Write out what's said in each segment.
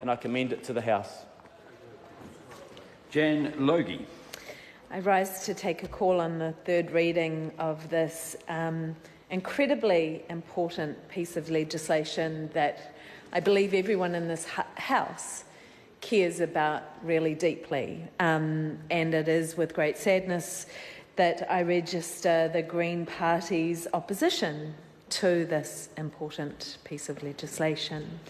and I commend it to the House. Jan Logie. I rise to take a call on the third reading of this incredibly important piece of legislation that I believe everyone in this House cares about really deeply. And it is with great sadness that I register the Green Party's opposition to this important piece of legislation.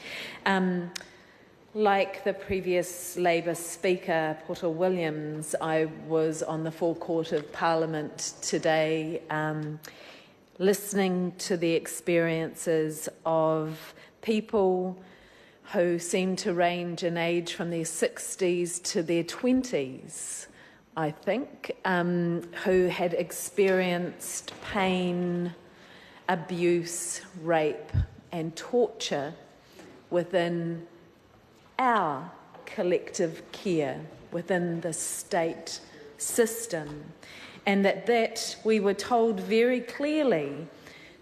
Like the previous Labour Speaker, Porter Williams, I was on the forecourt of Parliament today listening to the experiences of people who seem to range in age from their 60s to their 20s, I think, who had experienced pain, abuse, rape and torture within our collective care, within the state system. And that we were told very clearly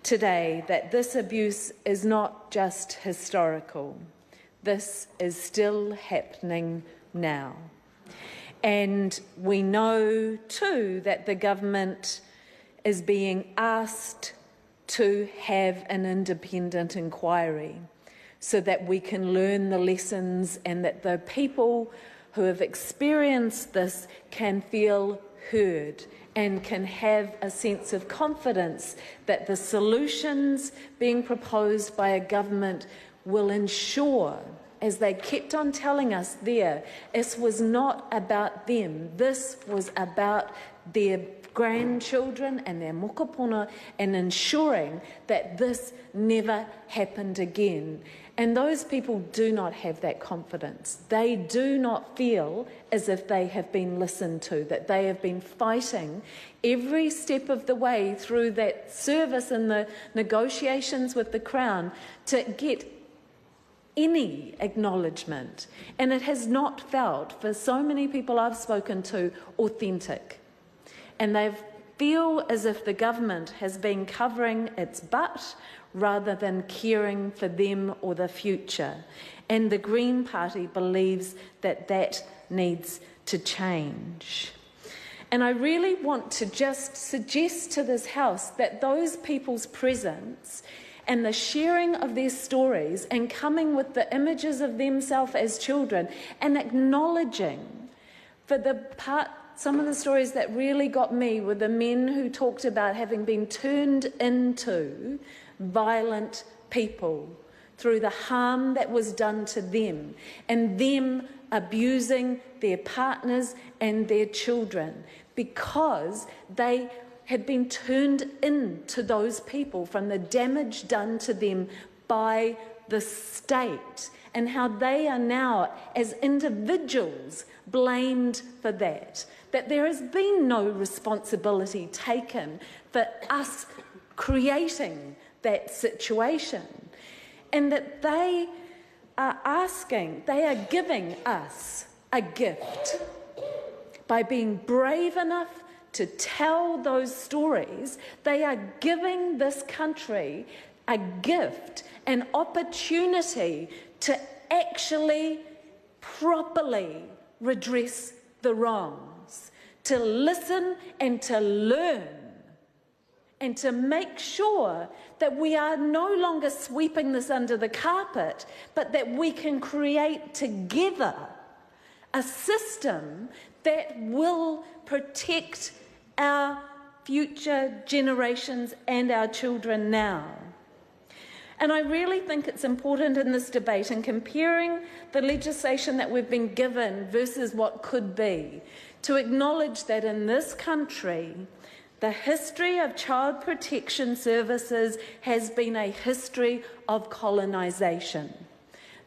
today that this abuse is not just historical. This is still happening now. And we know too that the government is being asked to have an independent inquiry so that we can learn the lessons and that the people who have experienced this can feel heard and can have a sense of confidence that the solutions being proposed by a government will ensure, as they kept on telling us there, this was not about them, this was about their grandchildren and their mokopuna and ensuring that this never happened again. And those people do not have that confidence. They do not feel as if they have been listened to, that they have been fighting every step of the way through that service and the negotiations with the Crown to get any acknowledgement. And it has not felt, for so many people I've spoken to, authentic. And they feel as if the government has been covering its butt rather than caring for them or the future. And the Green Party believes that that needs to change. And I really want to just suggest to this House that those people's presence and the sharing of their stories and coming with the images of themselves as children and acknowledging for the part. Some of the stories that really got me were the men who talked about having been turned into violent people through the harm that was done to them and them abusing their partners and their children because they had been turned into those people from the damage done to them by the state, and how they are now, as individuals, blamed for that. That there has been no responsibility taken for us creating that situation. And that they are giving us a gift by being brave enough to tell those stories. They are giving this country a gift, an opportunity to actually properly redress the wrongs, to listen and to learn, and to make sure that we are no longer sweeping this under the carpet, but that we can create together a system that will protect our future generations and our children now. And I really think it's important in this debate, in comparing the legislation that we've been given versus what could be, to acknowledge that in this country, the history of child protection services has been a history of colonisation.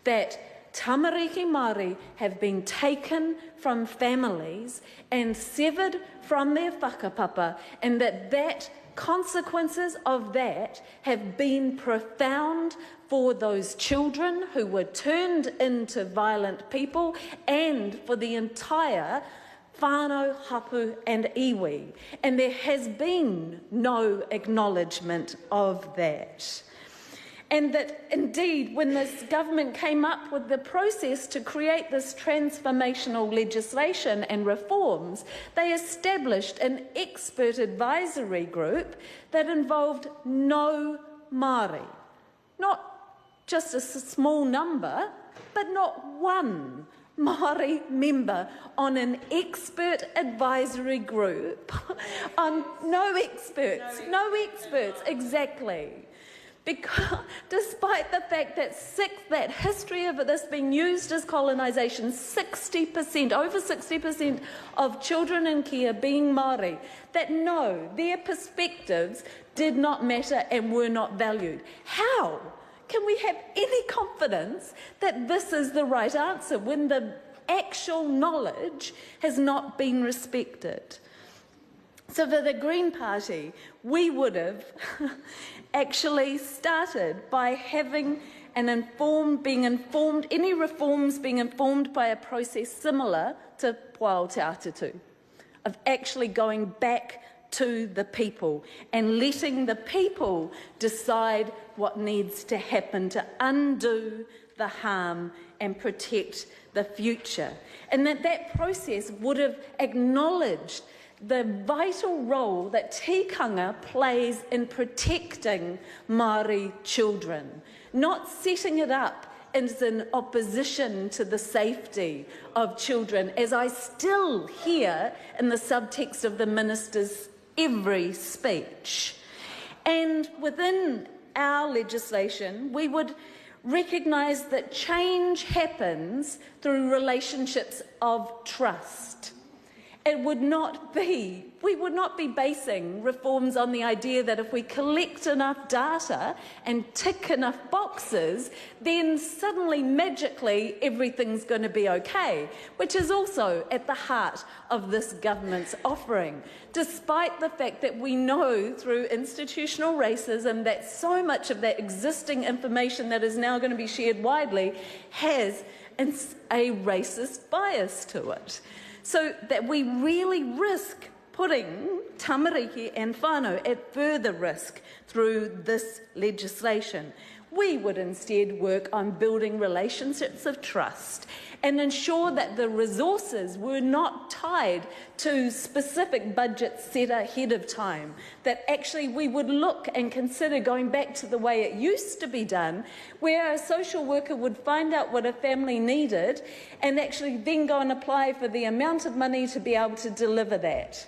That tamariki Māori have been taken from families and severed from their whakapapa, and that consequences of that have been profound for those children who were turned into violent people and for the entire whānau, hapu and iwi. And there has been no acknowledgement of that. And that indeed, when this government came up with the process to create this transformational legislation and reforms, they established an expert advisory group that involved no Māori. Not just a small number, but not one Māori member on an expert advisory group. No experts, exactly. Because despite the fact that history of this being used as colonisation, over 60% of children in care being Māori, that no, their perspectives did not matter and were not valued. How can we have any confidence that this is the right answer when the actual knowledge has not been respected? So for the Green Party, we would have actually started by having any reforms being informed by a process similar to Pōao Te Atatu, of actually going back to the people and letting the people decide what needs to happen to undo the harm and protect the future. And that process would have acknowledged the vital role that tikanga plays in protecting Māori children, not setting it up as an opposition to the safety of children, as I still hear in the subtext of the minister's every speech. And within our legislation, we would recognise that change happens through relationships of trust. We would not be basing reforms on the idea that if we collect enough data and tick enough boxes, then suddenly, magically, everything's going to be okay, which is also at the heart of this government's offering, despite the fact that we know through institutional racism that so much of that existing information that is now going to be shared widely has a racist bias to it. So that we really risk putting tamariki and whānau at further risk through this legislation. We would instead work on building relationships of trust and ensure that the resources were not tied to specific budgets set ahead of time, that actually we would look and consider going back to the way it used to be done, where a social worker would find out what a family needed and actually then go and apply for the amount of money to be able to deliver that,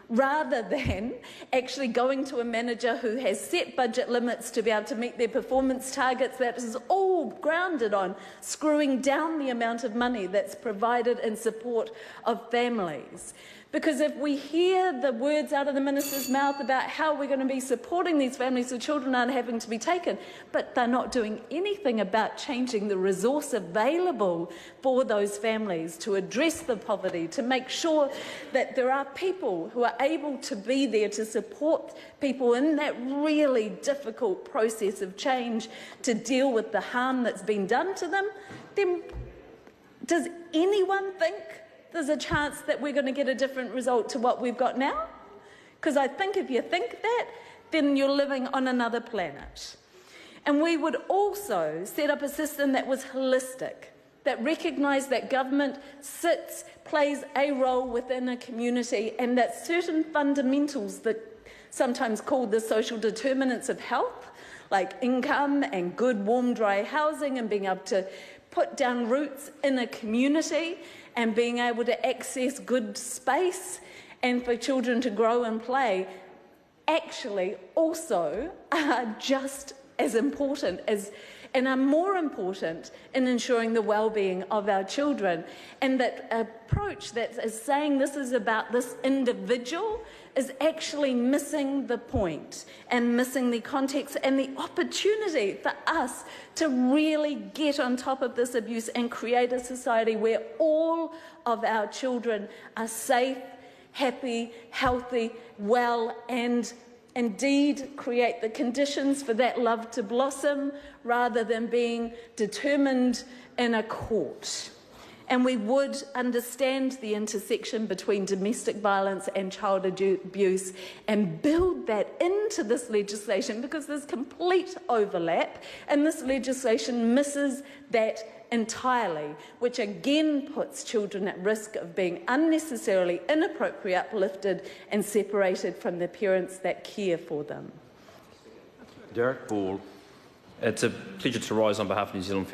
rather than actually going to a manager who has set budget limits to be able to meet their performance targets. That is all grounded on screwing down the amount of money that's provided in support of families. Because if we hear the words out of the minister's mouth about how we're going to be supporting these families so children aren't having to be taken, but they're not doing anything about changing the resource available for those families to address the poverty, to make sure that there are people who are able to be there to support people in that really difficult process of change to deal with the harm that's been done to them, then does anyone think there's a chance that we're going to get a different result to what we've got now? Because I think if you think that, then you're living on another planet. And we would also set up a system that was holistic, that recognised that government plays a role within a community, and that certain fundamentals that sometimes called the social determinants of health, like income and good, warm, dry housing and being able to put down roots in a community and being able to access good space and for children to grow and play, actually also are just as important as and are more important in ensuring the well-being of our children. And that approach that is saying this is about this individual is actually missing the point and missing the context and the opportunity for us to really get on top of this abuse and create a society where all of our children are safe, happy, healthy, well, and indeed create the conditions for that love to blossom rather than being determined in a court. and we would understand the intersection between domestic violence and child abuse and build that into this legislation, because there's complete overlap and this legislation misses that entirely, which again puts children at risk of being unnecessarily inappropriately uplifted and separated from the parents that care for them. Derek Ball. It's a pleasure to rise on behalf of New Zealand